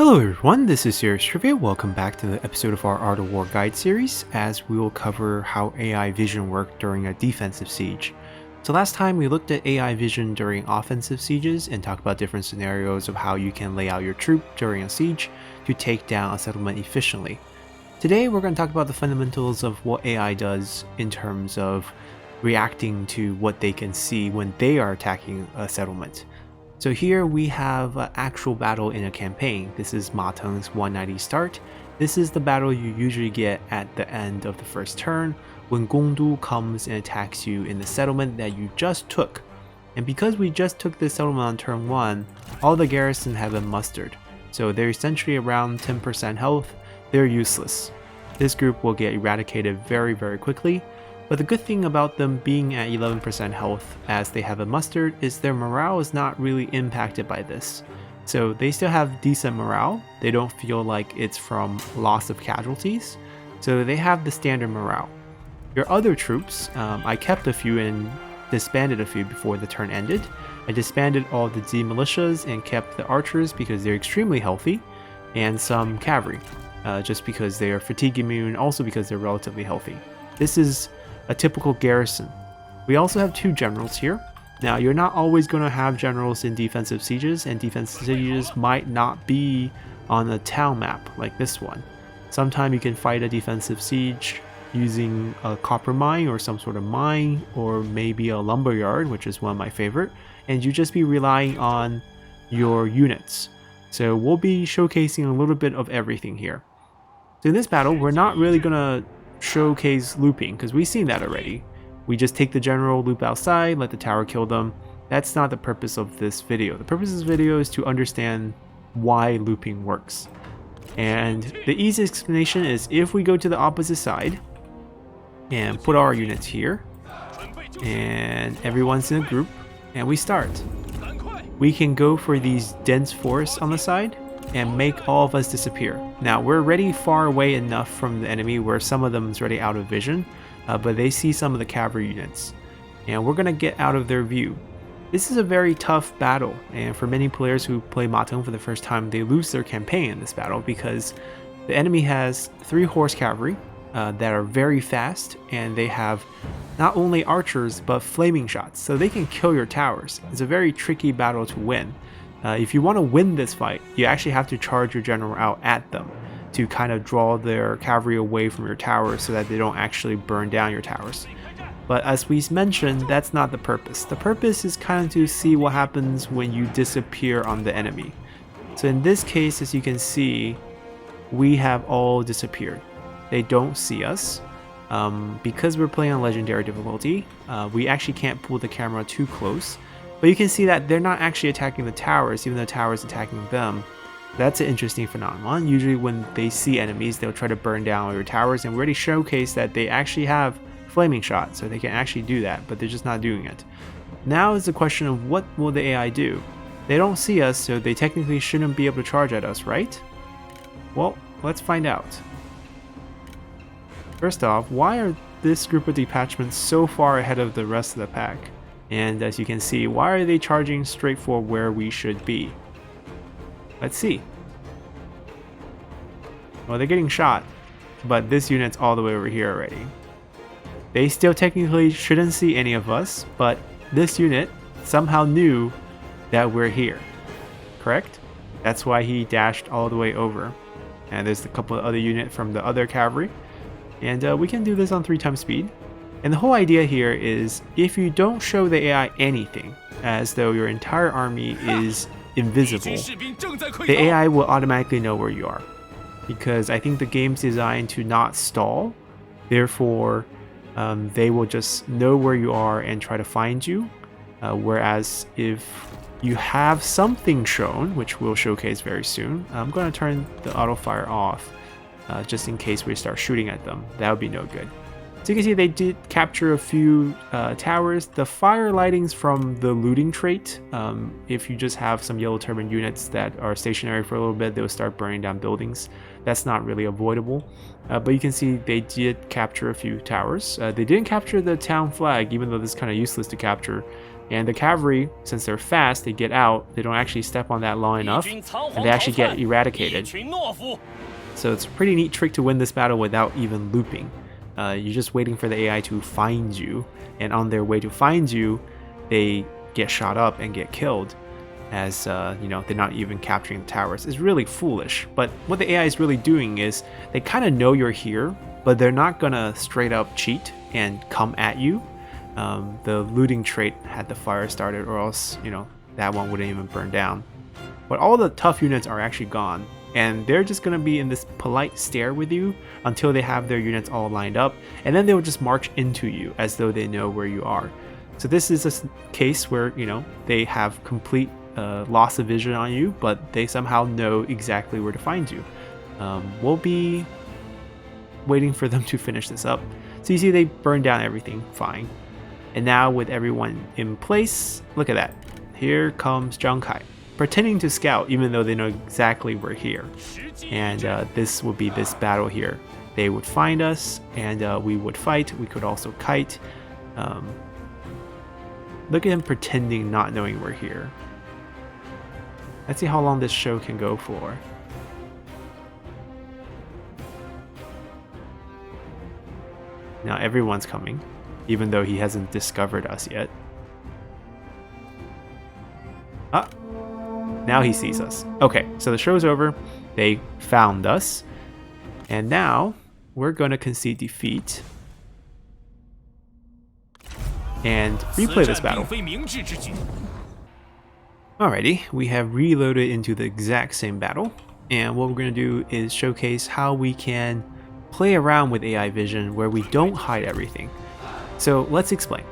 Hello everyone, this is Serious Trivia. Welcome back to the episode of our Art of War guide series, as we will cover how AI vision worked during a defensive siege. So last time we looked at AI vision during offensive sieges and talked about different scenarios of how you can lay out your troop during a siege to take down a settlement efficiently. Today we're going to talk about the fundamentals of what AI does in terms of reacting to what they can see when they are attacking a settlement. So here we have an actual battle in a campaign. This is Ma Teng's 190 start. This is the battle you usually get at the end of the first turn when Gongdu comes and attacks you in the settlement that you just took. And because we just took this settlement on turn 1, all the garrison have been mustered. So they're essentially around 10% health. They're useless. This group will get eradicated very quickly. But the good thing about them being at 11% health as they have a mustered is their morale is not really impacted by this. So they still have decent morale, they don't feel like it's from loss of casualties, so they have the standard morale. Your other troops, I kept a few and disbanded a few before the turn ended. I disbanded all the Z militias and kept the archers because they're extremely healthy, and some cavalry, just because they are fatigue immune, also because they're relatively healthy. This is a typical garrison. We also have 2 generals here. Now you're not always going to have generals in defensive sieges, and defensive sieges might not be on a town map like this one. Sometimes you can fight a defensive siege using a copper mine or some sort of mine, or maybe a lumber yard, which is one of my favorite, and you just be relying on your units. So we'll be showcasing a little bit of everything here. So in this battle, we're not really going to showcase looping because we've seen that already. We just take the general, loop outside, let the tower kill them. That's not the purpose of this video. The purpose of this video is to understand why looping works. And the easiest explanation is if we go to the opposite side and put our units here and everyone's in a group and we start, we can go for these dense forests on the side and make all of us disappear. Now we're already far away enough from the enemy where some of them is already out of vision, but they see some of the cavalry units and we're gonna get out of their view. This is a very tough battle, and for many players who play Ma Teng for the first time, they lose their campaign in this battle because the enemy has 3 horse cavalry that are very fast, and they have not only archers but flaming shots, so they can kill your towers. It's a very tricky battle to win. If you want to win this fight, you actually have to charge your general out at them to kind of draw their cavalry away from your towers so that they don't actually burn down your towers. But as we mentioned, that's not the purpose. The purpose is kind of to see what happens when you disappear on the enemy. So in this case, as you can see, we have all disappeared. They don't see us. Because we're playing on legendary difficulty, we actually can't pull the camera too close. But you can see that they're not actually attacking the towers, even though the tower is attacking them. That's an interesting phenomenon. Usually when they see enemies, they'll try to burn down all your towers, and we already showcased that they actually have flaming shot, so they can actually do that, but they're just not doing it. Now is the question of what will the AI do? They don't see us, so they technically shouldn't be able to charge at us, right? Well, let's find out. First off, why are this group of detachments so far ahead of the rest of the pack? And as you can see, why are they charging straight for where we should be? Let's see. Well, they're getting shot, but this unit's all the way over here already. They still technically shouldn't see any of us, but this unit somehow knew that we're here. Correct? That's why he dashed all the way over. And there's a couple of other units from the other cavalry. And we can do this on 3 times speed. And the whole idea here is if you don't show the AI anything, as though your entire army is invisible, the AI will automatically know where you are. Because I think the game's designed to not stall, therefore they will just know where you are and try to find you. Whereas if you have something shown, which we'll showcase very soon, I'm going to turn the auto fire off just in case we start shooting at them. That would be no good. So you can see they did capture a few towers. The fire lighting's from the looting trait. If you just have some yellow turban units that are stationary for a little bit, they'll start burning down buildings. That's not really avoidable. But you can see they did capture a few towers. They didn't capture the town flag, even though this is kind of useless to capture And the cavalry, since they're fast, they get out, they don't actually step on that long enough, and they actually get eradicated. So it's a pretty neat trick to win this battle without even looping. You're just waiting for the AI to find you, and on their way to find you, they get shot up and get killed, as you know, they're not even capturing the towers. It's really foolish, but what the AI is really doing is they kind of know you're here, but they're not gonna straight up cheat and come at you. The looting trait had the fire started, or else, you know, that one wouldn't even burn down. But all the tough units are actually gone, and they're just going to be in this polite stare with you until they have their units all lined up, and then they'll just march into you as though they know where you are. So this is a case where, you know, they have complete loss of vision on you, but they somehow know exactly where to find you. We'll be waiting for them to finish this up. So you see they burn down everything fine. And now with everyone in place, look at that. Here comes Zhang Kai, pretending to scout even though they know exactly we're here. And this would be this battle here. They would find us and we would fight. We could also kite. Look at him pretending not knowing we're here. Let's see how long this show can go for. Now everyone's coming, even though he hasn't discovered us yet. Ah, now he sees us. Okay, so the show's over. They found us. And now we're going to concede defeat and replay this battle. Alrighty, we have reloaded into the exact same battle. And what we're going to do is showcase how we can play around with AI vision where we don't hide everything. So let's explain.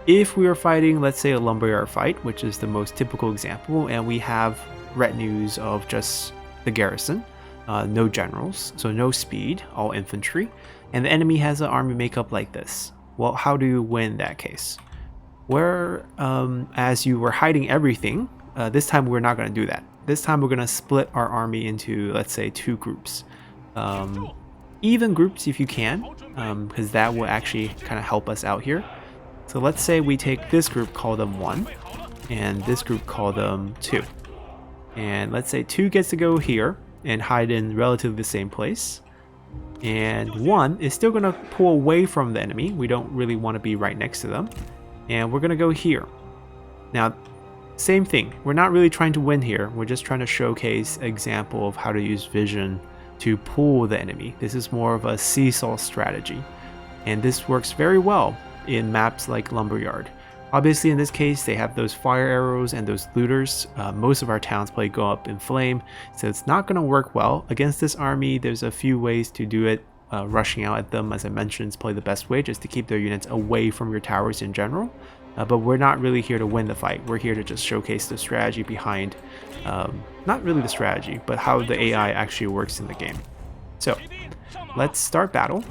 If we are fighting, let's say, a lumberyard fight, which is the most typical example, and we have retinues of just the garrison, no generals, so no speed, all infantry, and the enemy has an army makeup like this. Well, how do you win that case? Where, as you were hiding everything, this time we're not going to do that. This time we're going to split our army into, let's say, 2 groups. Even groups if you can, because that will actually kind of help us out here. So let's say we take this group, call them 1, and this group, call them 2. And let's say 2 gets to go here and hide in relatively the same place. And 1 is still going to pull away from the enemy. We don't really want to be right next to them. And we're going to go here. Now, same thing. We're not really trying to win here. We're just trying to showcase an example of how to use vision to pull the enemy. This is more of a seesaw strategy, and this works very well in maps like Lumberyard. Obviously in this case they have those fire arrows and those looters. Most of our towns probably go up in flame, so it's not going to work well against this army. There's a few ways to do it. Rushing out at them, as I mentioned, is probably the best way, just to keep their units away from your towers in general. But we're not really here to win the fight. We're here to just showcase the strategy behind, not really the strategy, but how the AI actually works in the game. So let's start battle.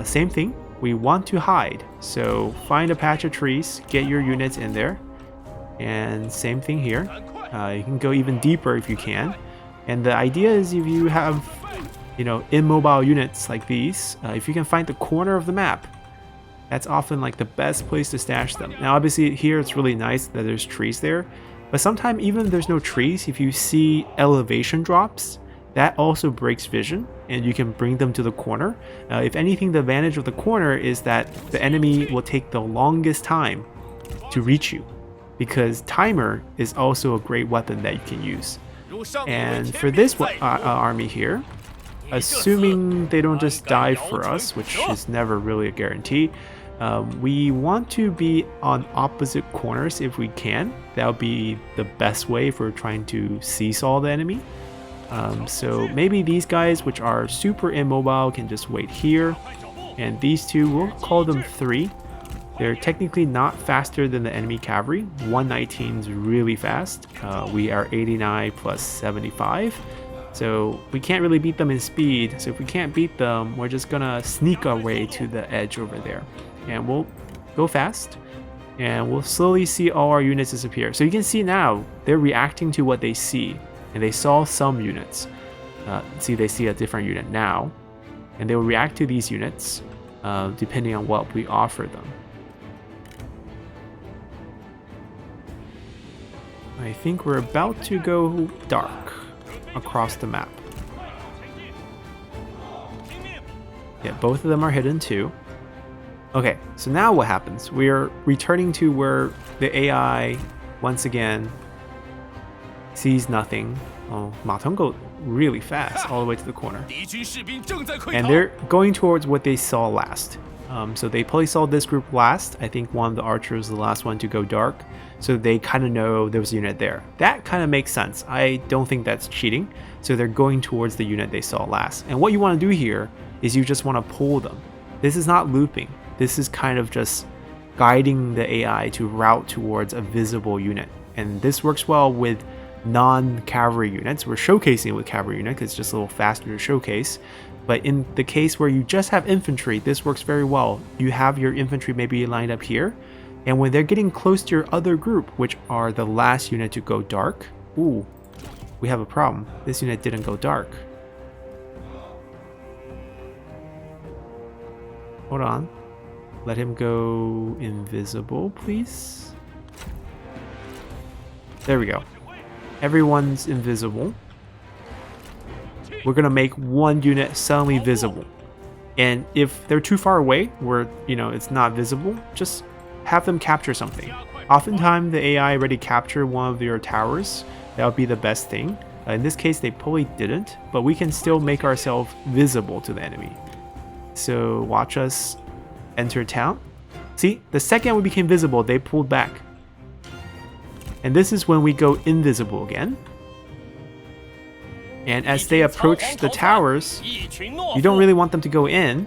Same thing, we want to hide. So find a patch of trees, get your units in there. And same thing here. You can go even deeper if you can. And the idea is, if you have, you know, immobile units like these, if you can find the corner of the map, that's often like the best place to stash them. Now obviously here it's really nice that there's trees there, but sometimes even if there's no trees, if you see elevation drops, that also breaks vision and you can bring them to the corner. If anything, the advantage of the corner is that the enemy will take the longest time to reach you, because timer is also a great weapon that you can use. And for this army here, assuming they don't just die for us, which is never really a guarantee, we want to be on opposite corners if we can. That would be the best way if we're trying to seesaw the enemy. So maybe these guys, which are super immobile, can just wait here. And these 2, we'll call them 3. They're technically not faster than the enemy cavalry. 119 is really fast. We are 89 plus 75. So we can't really beat them in speed. So if we can't beat them, we're just gonna sneak our way to the edge over there. And we'll go fast. And we'll slowly see all our units disappear. So you can see now, they're reacting to what they see. And they saw some units. See, they see a different unit now. And they will react to these units, depending on what we offer them. I think we're about to go dark across the map. Yeah, both of them are hidden too. Okay, so now what happens? We're returning to where the AI, once again, sees nothing. Oh, Ma Teng go really fast all the way to the corner. And they're going towards what they saw last. So they probably saw this group last. I think one of the archers was the last one to go dark. So they kind of know there was a unit there. That kind of makes sense. I don't think that's cheating. So they're going towards the unit they saw last. And what you want to do here is you just want to pull them. This is not looping. This is kind of just guiding the AI to route towards a visible unit. And this works well with non-cavalry units. We're showcasing it with cavalry unit because it's just a little faster to showcase. But in the case where you just have infantry, this works very well. You have your infantry maybe lined up here, and when they're getting close to your other group, which are the last unit to go dark, ooh, we have a problem. This unit didn't go dark. Hold on. Let him go invisible, please. There we go. Everyone's invisible. We're gonna make one unit suddenly visible. And if they're too far away where, it's not visible, just have them capture something. Oftentimes the AI already captured one of your towers. That would be the best thing. In this case, they probably didn't, but we can still make ourselves visible to the enemy. So watch us enter town. See, the second we became visible, they pulled back. And this is when we go invisible again. And as they approach the towers, you don't really want them to go in.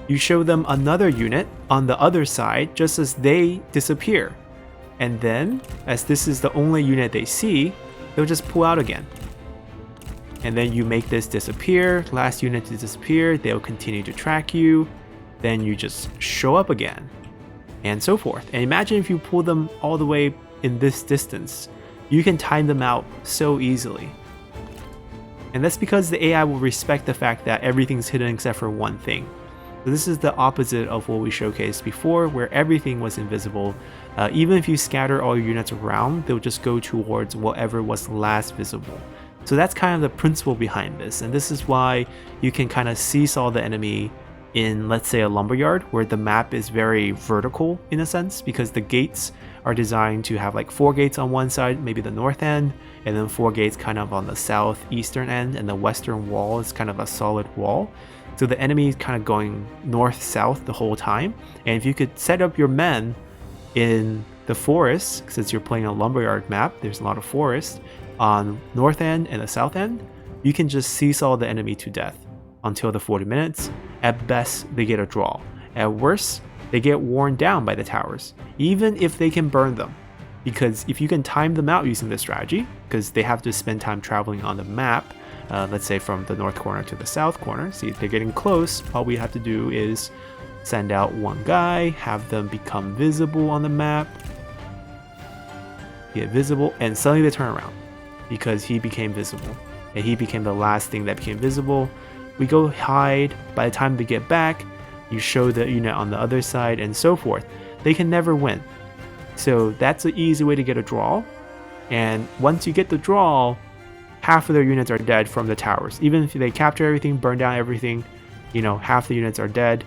You show them another unit on the other side just as they disappear. And then, as this is the only unit they see, they'll just pull out again. And then you make this disappear, last unit to disappear, they'll continue to track you. Then you just show up again, and so forth. And imagine if you pull them all the way in this distance. You can time them out so easily. And that's because the AI will respect the fact that everything's hidden except for one thing. So this is the opposite of what we showcased before, where everything was invisible. Even if you scatter all your units around, they'll just go towards whatever was last visible. So that's kind of the principle behind this. And this is why you can kind of seesaw the enemy in, let's say, a lumberyard where the map is very vertical in a sense, because the gates are designed to have like 4 gates on one side, maybe the north end, and then 4 gates kind of on the southeastern end, and the western wall is kind of a solid wall. So the enemy is kind of going north-south the whole time. And if you could set up your men in the forest, since you're playing a lumberyard map, there's a lot of forest, on north end and the south end, you can just seesaw the enemy to death until the 40 minutes. At best, they get a draw. At worst, they get worn down by the towers, even if they can burn them. Because if you can time them out using this strategy, because they have to spend time traveling on the map, let's say from the north corner to the south corner, see if they're getting close, all we have to do is send out one guy, have them become visible on the map, get visible, and suddenly they turn around because he became visible. And he became the last thing that became visible. We go hide. By the time they get back, you show the unit on the other side and so forth. They can never win. So that's an easy way to get a draw. And once you get the draw, half of their units are dead from the towers. Even if they capture everything, burn down everything, half the units are dead.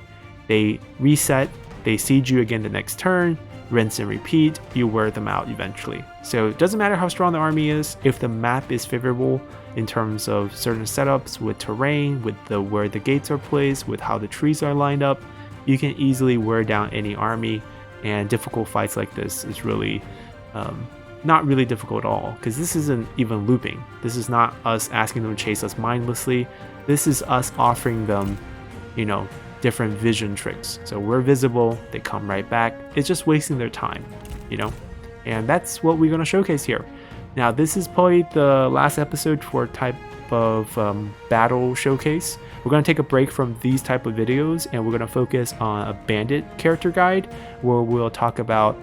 They reset, they siege you again the next turn, rinse and repeat, you wear them out eventually. So it doesn't matter how strong the army is, if the map is favorable in terms of certain setups with terrain, with where the gates are placed, with how the trees are lined up, you can easily wear down any army. And difficult fights like this is really not really difficult at all, because this isn't even looping. This is not us asking them to chase us mindlessly. This is us offering them, different vision tricks. So we're visible, they come right back. It's just wasting their time, and that's what we're going to showcase here. Now, this is probably the last episode for type of battle showcase. We're going to take a break from these type of videos, and we're going to focus on a bandit character guide where we'll talk about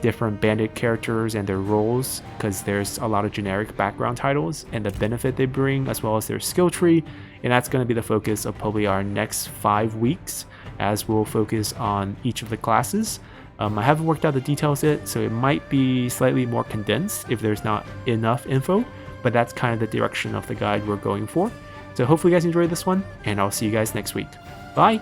different bandit characters and their roles, because there's a lot of generic background titles and the benefit they bring, as well as their skill tree. And that's going to be the focus of probably our next 5 weeks, as we'll focus on each of the classes. I haven't worked out the details yet, so it might be slightly more condensed if there's not enough info, but that's kind of the direction of the guide we're going for. So hopefully you guys enjoyed this one, and I'll see you guys next week. Bye!